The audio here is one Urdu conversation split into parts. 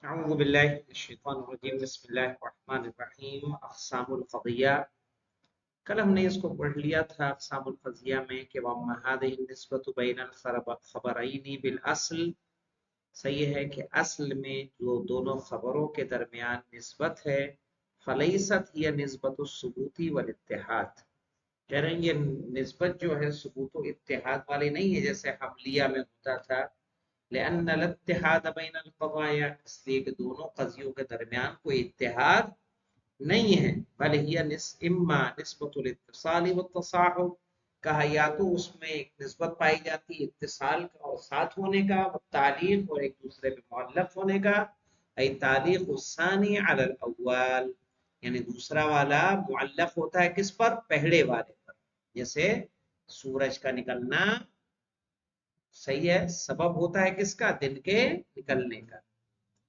اعوذ باللہ من الشیطان الرجیم بسم اللہ الرحمن الرحیم اقسام القضیہ. کل ہم نے اس کو پڑھ لیا تھا اقسام القضیہ میں کہ وَأَمَّا هَذِهِ النِّسْبَةُ بَيْنَ الْخَبَرَيْنِ بِالْأَصْلِ. صحیح ہے کہ اصل میں جو دونوں خبروں کے درمیان نسبت ہے فَلَيْسَتْ هِيَ نِسْبَةُ الثُّبُوتِ وَالِاتِّحَادِ. کہہ رہے ہیں یہ نسبت جو ہے ثبوت و اتحاد والی نہیں ہے جیسے حملیہ میں ہوتا تھا. لأن الاتحاد بین القضایا، اس لیے کہ دونوں قضیوں کے درمیان کوئی اتحاد نہیں ہے. بل ہی اما نسبت الاتصال والتصاحب، کہا یا تو اس میں ایک نسبت پائی جاتی ہے اتصال کا اور ساتھ ہونے کا، تعلیق اور ایک دوسرے پہ معلق ہونے کا. ای تعلیق الثانی علی الاول، یعنی دوسرا والا معلق ہوتا ہے کس پر؟ پہلے والے پر. جیسے سورج کا نکلنا صحیح ہے سبب ہوتا ہے کس کا؟ دن کے نکلنے کا.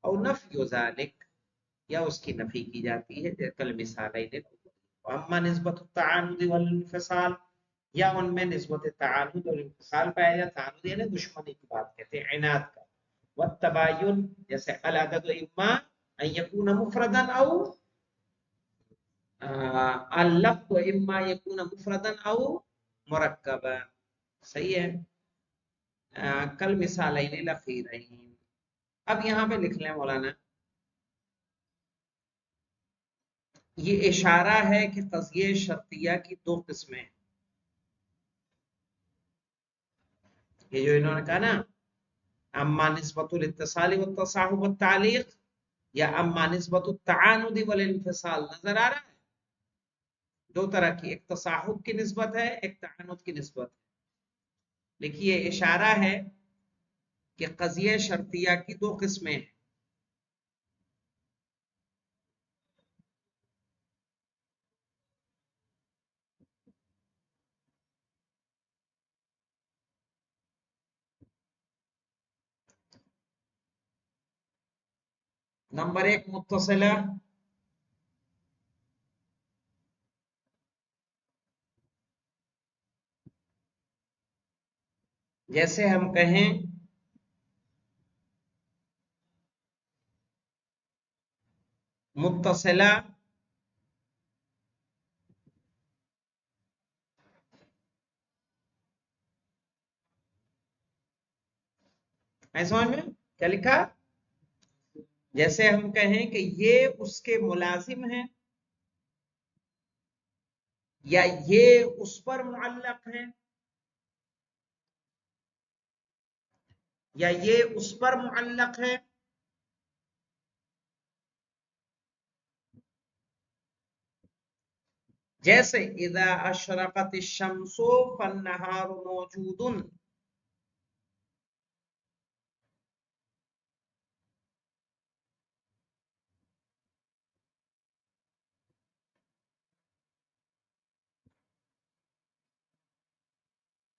اور نفی ذالک، یا اس کی نفی کی جاتی ہے. کل مثال ہے. اما نسبت التعاند والانفصال، یا ان میں نسبت تعاند اور انفصال پایا جاتا. تعاند یعنی دشمنی کی بات کہتے ہیں، عناد کا. والتباین، جیسے العدد اما ان یکون مفردا او اللفظ اما یکون مفردا او مرکبا. صحیح ہے. کل مثالین الاخیرین. اب یہاں پہ لکھ لیں مولانا، یہ اشارہ ہے کہ قضیہ شرطیہ کی دو قسمیں ہیں. یہ جو انہوں نے کہا نا اما نسبت الاتصال والتصاحب والتعلیق، یا اما نسبت التعاند والانفصال، نظر آ رہا ہے؟ دو طرح کی، ایک تصاحب کی نسبت ہے، ایک تعاند کی نسبت ہے. لیکن یہ اشارہ ہے کہ قضیہ شرطیہ کی دو قسمیں ہیں. نمبر ایک متصلہ، جیسے ہم کہیں متصلہ ہے، سمجھ میں کیا لکھا؟ جیسے ہم کہیں کہ یہ اس کے ملازم ہیں، یا یہ اس پر معلق ہے، یا یہ اس پر معلق ہے. جیسے اذا اشرقت الشمس فالنہار موجود.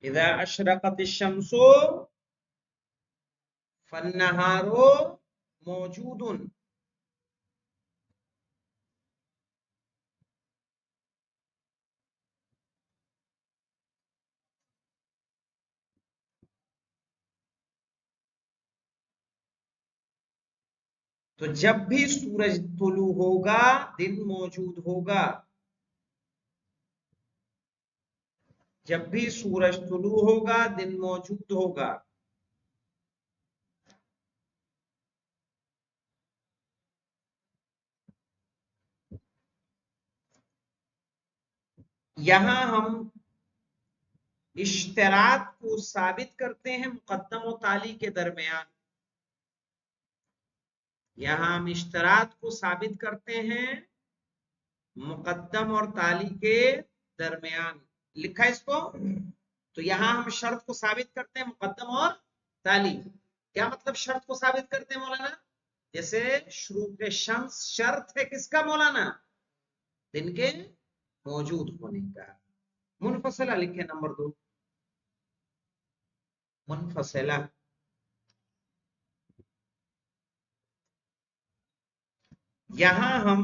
اذا اشرقت الشمس فالنہار موجود. تو جب بھی سورج طلوع ہوگا دن موجود ہوگا. جب بھی سورج طلوع ہوگا دن موجود ہوگا. یہاں ہم اشتراک کو ثابت کرتے ہیں مقدم و تالی کے درمیان. یہاں ہم اشتراک کو ثابت کرتے ہیں مقدم اور تالی کے درمیان. لکھا اس کو؟ تو یہاں ہم شرط کو ثابت کرتے ہیں مقدم اور تالی. کیا مطلب شرط کو ثابت کرتے ہیں مولانا؟ جیسے شروق شمس شرط ہے کس کا مولانا؟ دن کے موجود ہونے کا. منفصلہ لکھے نمبر 2، منفصلہ. یہاں ہم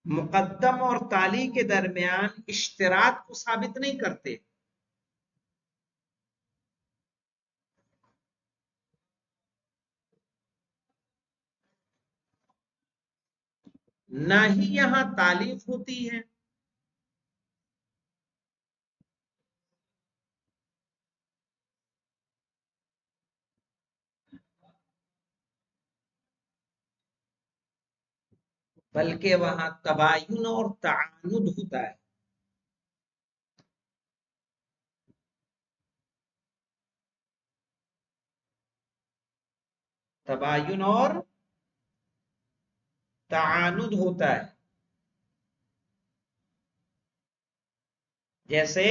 مقدم اور تالی کے درمیان اشتراک کو ثابت نہیں کرتے. نہ ہی یہاں تعلیق ہوتی ہے. بلکہ وہاں تباین اور تعاند ہوتا ہے. تباین اور تعاند ہوتا ہے. جیسے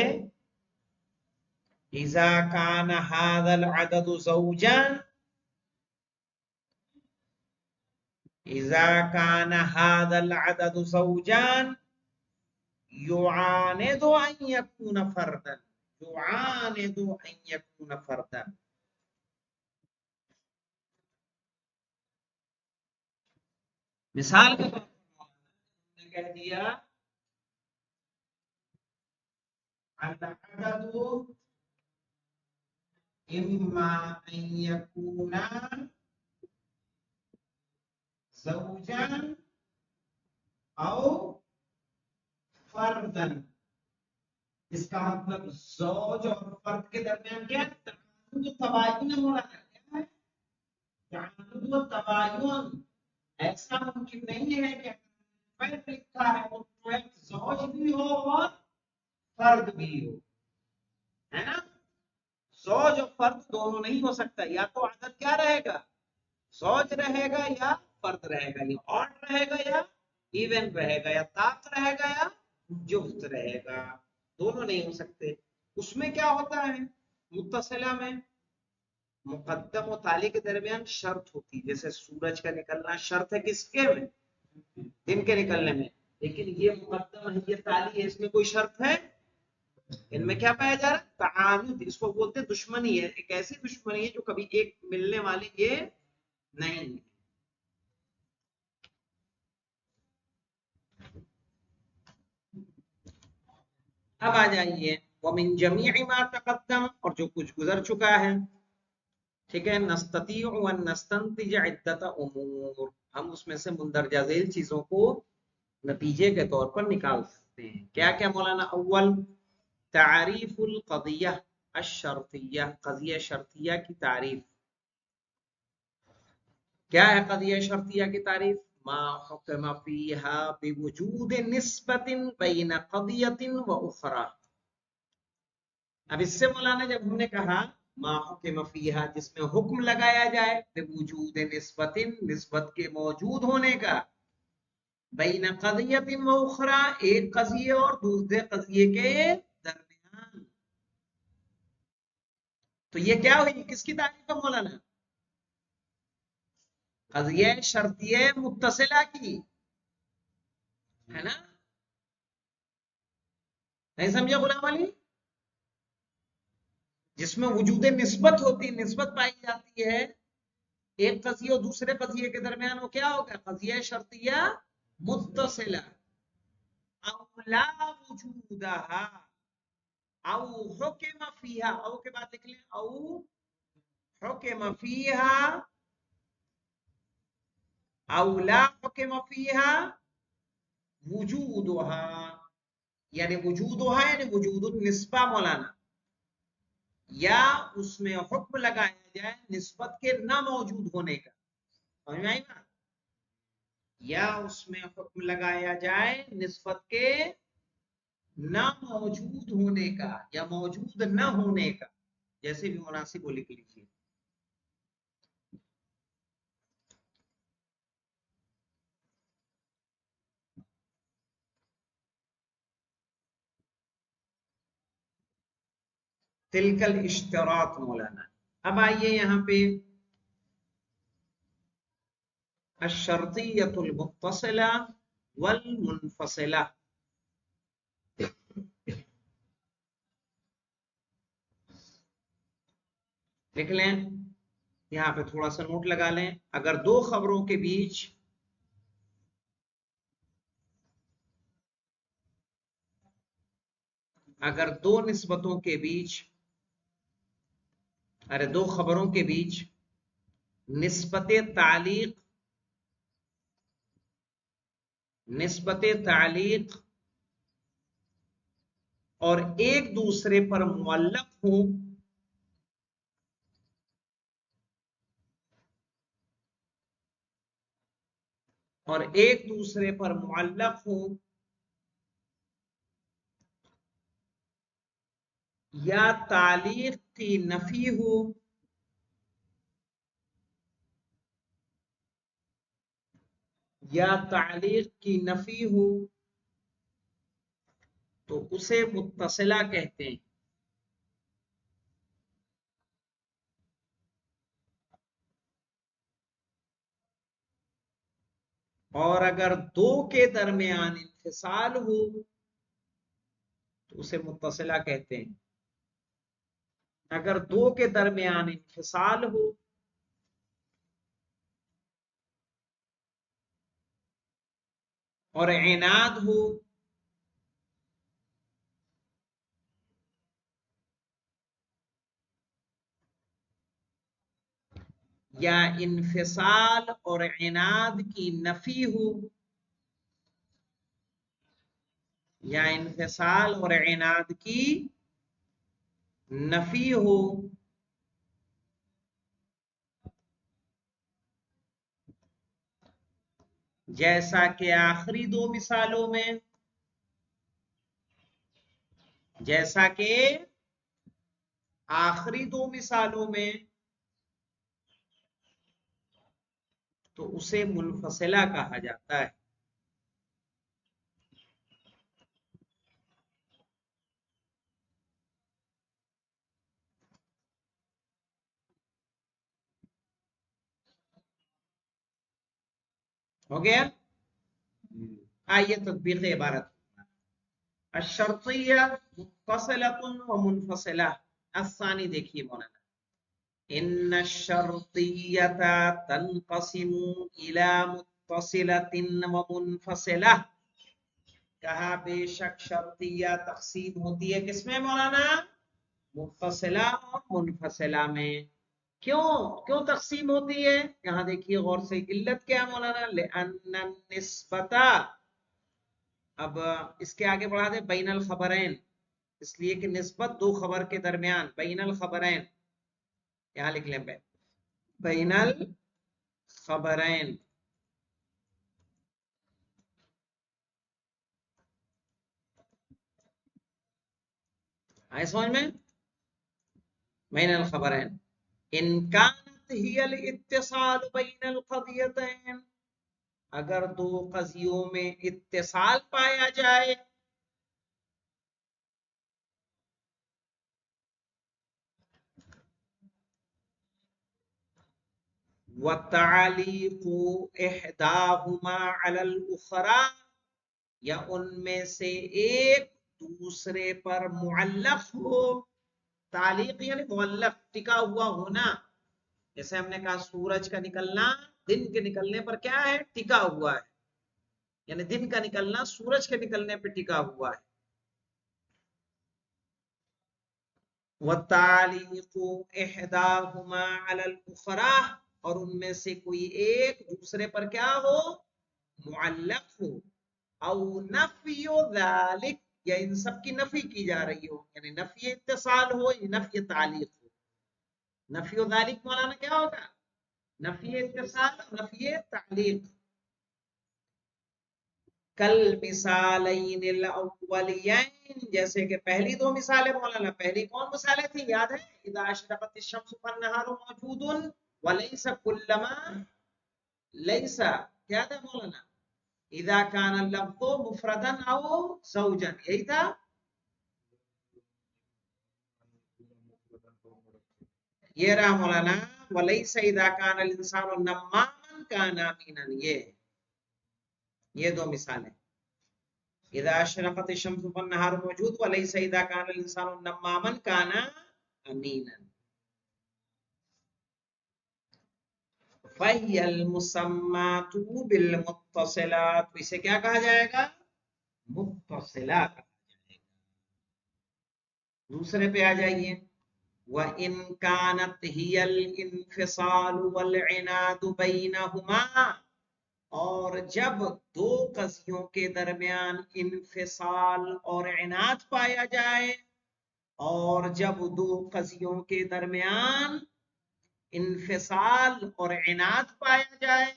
اذا کان هذا العدد زوجا، اذا کان هذا العدد زوجا يعاند ان يكون فردا، يعاند ان يكون فردا. مثال کے طور پر نے کہہ دیا العدد اما ان يكون زوجا او فردا. اس کا مطلب زوج اور فرد کے درمیان کیا تباین ہو رہا ہے. کیا ہے تعدد و تباین؟ ایسا ممکن نہیں ہے کہ لکھا ہے وہ زوج بھی ہو اور فرد بھی ہو، ہے نا. زوج اور فرد دونوں نہیں ہو سکتا. یا تو عدد کیا رہے گا، زوج رہے گا یا فرد رہے گا، یا آڈ رہے گا یا ایون رہے گا، یا طاق رہے گا یا جفت رہے گا. دونوں نہیں ہو سکتے. اس میں کیا ہوتا ہے متصلہ میں مقدم و تالی کے درمیان شرط ہوتی ہے. جیسے سورج کا نکلنا شرط ہے کس کے میں، دن کے نکلنے میں. لیکن یہ مقدم ہے یہ تالی ہے، اس میں کوئی شرط ہے. ان میں کیا پایا جا رہا ہے تعاند. اس کو بولتے ہیں دشمنی ہے. ایک ایسی دشمنی ہے جو کبھی ایک ملنے والی یہ نہیں ہے. اب آ جائیے ومن جمیع ما تقدم، اور جو کچھ گزر چکا ہے. ٹھیک ہے، نستطیع ان نستنتج عدت امور، ہم اس میں سے مندرجہ ذیل چیزوں کو نتیجے کے طور پر نکال سکتے ہیں. کیا کیا مولانا؟ اول تعریف القضیہ الشرطیہ، قضیہ شرطیہ کی تعریف. کیا ہے قضیہ شرطیہ کی تعریف؟ ما حکم فیہا بوجود نسبت بین قضیۃ و اخرى. اب اس سے مولانا جب ہم نے کہا ما حکم فیہا، جس میں حکم لگایا جائے بوجود نسبت، نسبت کے موجود ہونے کا، بین قضیۃ و اخرى، ایک قضیے اور دوسرے قضیے کے درمیان. تو یہ کیا ہوئی، کس کی تعریف ہے مولانا؟ قضیہ شرطیہ متصلہ کی، ہے نا. نہیں سمجھا غلام علی؟ جس میں وجود نسبت ہوتی، نسبت پائی جاتی ہے ایک قضیے اور دوسرے قضیے کے درمیان، وہ کیا ہوگا قضیہ شرطیہ متصلہ. او لا وجودها، او حکم فیہا، او کے بعد لکھ لیں او حکم فیہا، او لا حکم فیہا وجودها، یعنی وجودها یعنی وجود النسبہ مولانا، یا اس میں حکم لگایا جائے نسبت کے نہ موجود ہونے کا. سمجھ میں آئی بات؟ یا اس میں حکم لگایا جائے نسبت کے نہ موجود ہونے کا یا موجود نہ ہونے کا، جیسے بھی مناسب وہ لکھ لیجیے. تلکل اشتراط مولانا. اب آئیے یہاں پہ الشرطیۃ المتصلہ والمنفصلہ. لکھ لیں یہاں پہ تھوڑا سا نوٹ لگا لیں. اگر دو خبروں کے بیچ اگر دو نسبتوں کے بیچ دو خبروں کے بیچ نسبت تعلیق نسبت تعلیق اور ایک دوسرے پر معلق ہوں اور ایک دوسرے پر معلق ہوں یا تعلیق کی نفی ہو یا تعلیق کی نفی ہو تو اسے متصلہ کہتے ہیں. اور اگر دو کے درمیان انفصال ہو تو اسے متصلہ کہتے ہیں. اگر دو کے درمیان انفصال ہو اور عناد ہو یا انفصال اور عناد کی نفی ہو یا انفصال اور عناد کی نفی ہو جیسا کہ آخری دو مثالوں میں جیسا کہ آخری دو مثالوں میں تو اسے منفصلہ کہا جاتا ہے. ہو گیا. آئیے تطبیق عبارت. الشرطیہ متصلۃ و منفصلہ. الثانی دیکھیے مولانا. ان الشرطیۃ تنقسم الی متصلۃ و منفصلہ. کہا بے شک شرطیہ تقسیم ہوتی ہے کس میں مولانا؟ متصلہ اور منفصلہ میں. کیوں تقسیم ہوتی ہے؟ یہاں دیکھیے غور سے. علت کیا مولانا؟ لأن النسبۃ. اب اس کے آگے بڑھا دے بین الخبرین، اس لیے کہ نسبت دو خبر کے درمیان. بین الخبرین یہاں لکھ لیں بین الخبرین. آئے سمجھ میں؟ بین الخبرین ان کانت ہی الاتصال بین القضیتین. اگر دو قضیوں میں اتصال پایا جائے وَتَعْلِيقُ إِحْدَاهُمَا عَلَى الْأُخْرَى، یا ان میں سے ایک دوسرے پر معلق ہو. تعلیق یعنی معلق، ٹکا ہوا ہونا. جیسے ہم نے کہا سورج کا نکلنا دن کے نکلنے پر کیا ہے؟ ٹکا ہوا ہے. یعنی دن کا نکلنا سورج کے نکلنے پہ ٹکا ہوا ہے. وَتَعْلِيقُ إِحْدَاهُمَا عَلَى الْأُخْرَى، اور ان میں سے کوئی ایک دوسرے پر کیا ہو؟ معلق ہو. او نفی ذالک، یا ان سب کی نفی کی جا رہی ہو. یعنی نفی اتصال ہو یا نفی تعلیق ہو. نفی ذالک مولانا کیا ہوگا؟ نفی اتصال اور نفی تعلیق. کل مثالین الاولین، جیسے کہ پہلی دو مثالیں مولانا. پہلی کون مثالیں تھی یاد ہے؟ اذا اشرقت الشمس فالنہار موجود ولیس کلما لیس، کیا تھا مولانا؟ اذا کان اللفظ مفردا او زوجا، یہی تھا. یہ رہا مولانا ولیس اذا کان الانسان نماما کان امینا. یہ دو مثالیں. اذا اشرقت الشمس فالنهار موجود وليس اذا كان الانسان نماما كان امينا. فهي المسمات بالمتصلات، اسے کیا کہا جائے گا؟ متصلہ کہا جائے گا. دوسرے پہ آ جائیے. وَإِنْ كَانَتْ هِيَ الْإِنْفِصَالُ وَالْعِنَادُ بَيْنَهُمَا، اور جب دو قضیوں کے درمیان انفصال اور عناد پایا جائے، اور جب دو قضیوں کے درمیان انفصال اور عناد پایا جائے،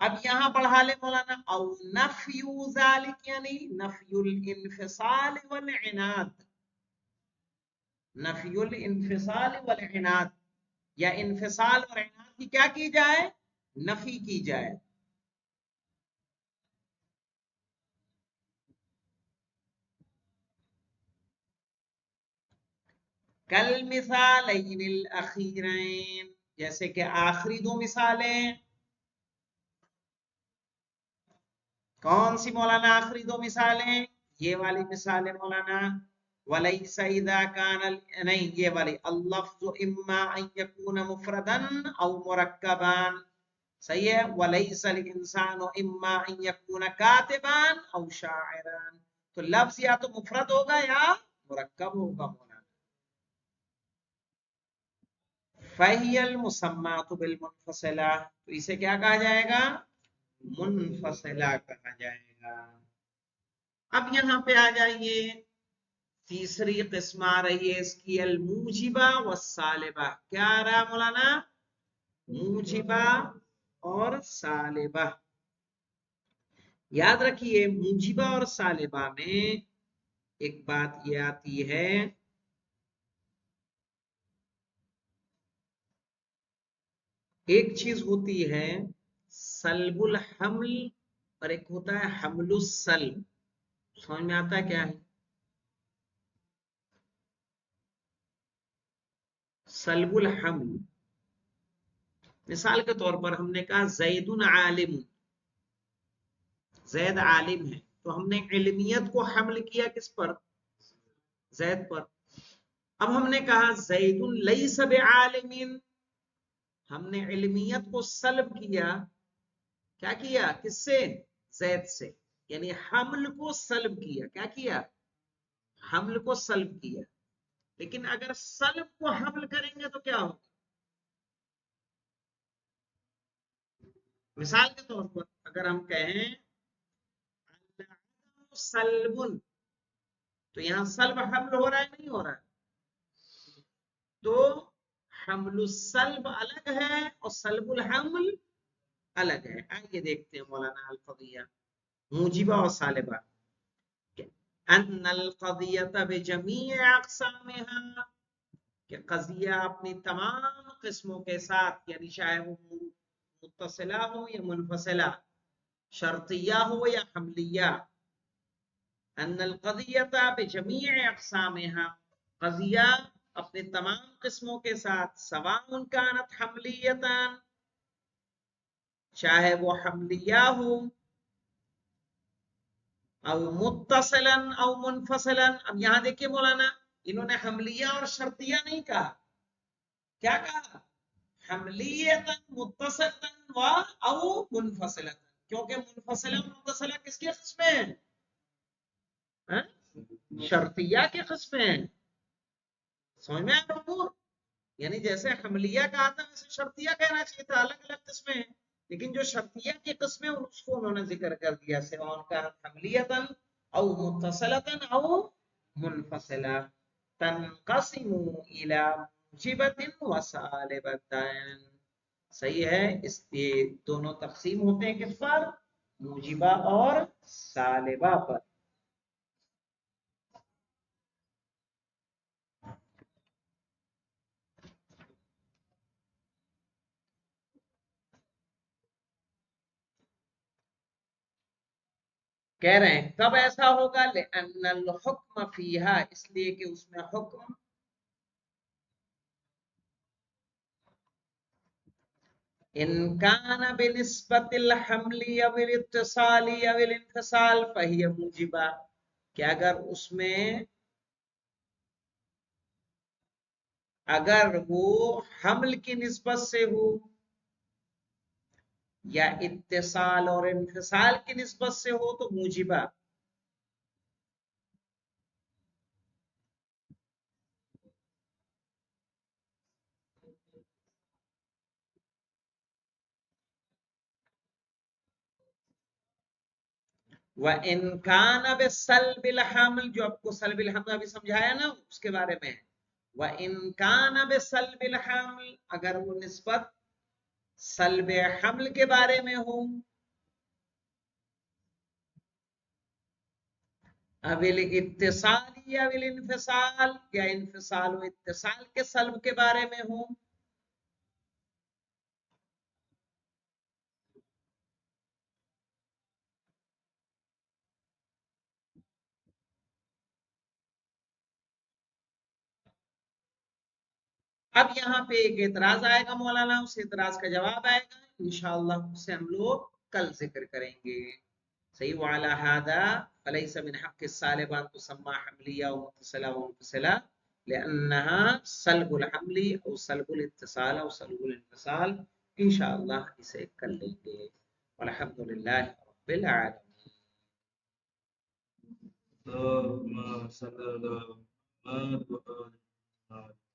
اب یہاں پڑھا لے مولانا، او نفی ذالک یعنی نفی الانفصال والعناد، نفی الانفصال والعناد، یا انفصال اور عناد کی کیا کی جائے؟ نفی کی جائے۔ کل مثالین الاخیرین، جیسے کہ آخری دو مثالیں۔ کون سی مولانا آخری دو مثالیں؟ یہ والی مثالیں مولانا، وَلَيْسَ إِذَا كَانَ نہیں، یہ والی اللفظ اما ان يكون مفردا او مرکبا، صحیح ہے، وَلَيْسَ الْإِنسَانُ اما ان يكون كاتبا او شاعرا، تو لفظ یا تو مفرد ہوگا یا مرکب ہوگا مولانا۔ فَهِيَ الْمُسَمَّاتُ بِالْمُنْفَصِلَةِ، تو اسے کیا کہا جائے گا؟ منفصلہ کہا جائے گا۔ اب یہاں پہ آ جائیے، تیسری قسم آ رہی ہے اس کی، الموجبہ والسالبہ۔ کیا آ رہا مولانا؟ موجبہ اور سالبہ۔ یاد رکھیے موجبہ اور سالبہ میں ایک بات یہ آتی ہے، ایک چیز ہوتی ہے سلب الحمل اور ایک ہوتا ہے حمل السلب۔ سمجھ میں آتا ہے کیا ہے؟ سلب الحمل، مثال کے طور پر ہم نے کہا زید عالم، زید عالم ہے، تو ہم نے علمیت کو حمل کیا کس پر؟ زید پر۔ اب ہم نے کہا زید لیس بعالم، ہم نے علمیت کو سلب کیا، کیا کیا؟ کس سے؟ زید سے، یعنی حمل کو سلب کیا۔ کیا کیا؟ حمل کو سلب کیا۔ لیکن اگر سلب کو حمل کریں گے تو کیا ہوگا؟ مثال کے طور پر اگر ہم کہیں سلب، تو یہاں سلب حمل ہو رہا ہے نہیں ہو رہا ہے؟ تو حمل السلب الگ ہے اور سلب الحمل الگ ہے۔ آئیے دیکھتے ہیں مولانا القضیہ موجبہ اور سالبہ۔ ان القضیۃ بجمیع اقسامها، کہ قضیہ اپنی تمام قسموں کے ساتھ، یعنی چاہے وہ متصلہ ہو یا منفصلہ، شرطیہ ہو یا حملیہ، ان القضیۃ بجمیع اقسامها، قضیہ اپنے تمام قسموں کے ساتھ، سواء کانت حملیتا، چاہے وہ حملیہ ہو، او متصلا او منفصلا۔ اب یہاں دیکھیے مولانا، انہوں نے حملیہ اور شرطیہ نہیں کہا، کیا کہا؟ حملیتا متصلا و او منفصلا، کیونکہ منفصلہ متصلہ کس کی قسمیں ہیں؟ شرطیہ کی قسمیں ہیں۔ سمجھ میں آئے امور؟ یعنی جیسے حملیہ کہا تھا ویسے شرطیہ کہنا چاہیے تھا، الگ الگ قسمیں ہیں، لیکن جو شرطیہ کی قسمیں اس کو انہوں نے ذکر کر دیا، سواء کانت حملیتا او متصلتا او منفصلہ، تنقسم الى موجبۃ وسالبۃ۔ صحیح ہے، اس کے دونوں تقسیم ہوتے ہیں کس پر؟ موجبہ اور سالبہ پر۔ کہہ رہے ہیں کب ایسا ہوگا؟ لأن الحکم فیہا، اس لیے کہ اس میں حکم ان کان بنسبت الحمل او الاتصال او الانفصال فہی موجبہ، کہ اگر اس میں، اگر وہ حمل کی نسبت سے ہو یا اتصال اور انفصال کی نسبت سے ہو تو موجبہ۔ وَإِنْ كَانَ بِسَلْبِ الْحَمْلِ، جو آپ کو سلب الحمل ابھی سمجھایا نا اس کے بارے میں، وَإِنْ كَانَ بِسَلْبِ الْحَمْلِ، اگر وہ نسبت سلب حمل کے بارے میں ہو، اویل اتصال یا اویل انفصال، یا انفصال و اتصال کے سلب کے بارے میں ہو. اب یہاں پہ ایک اعتراض آئے گا مولانا، اس اعتراض کا جواب آئے گا انشاءاللہ، اسے ہم لوگ کل ذکر کریں گے. صحیح. وعلى هذا فليس من حق السالب ان تسمى حمليه ومتصله ومنفصله لانها سلب الحمل او سلب الاتصال او سلب الانفصال. انشاءاللہ اسے کر لیں گے. والحمد للہ رب العالمین. اللهم صل على محمد وعلى آل محمد.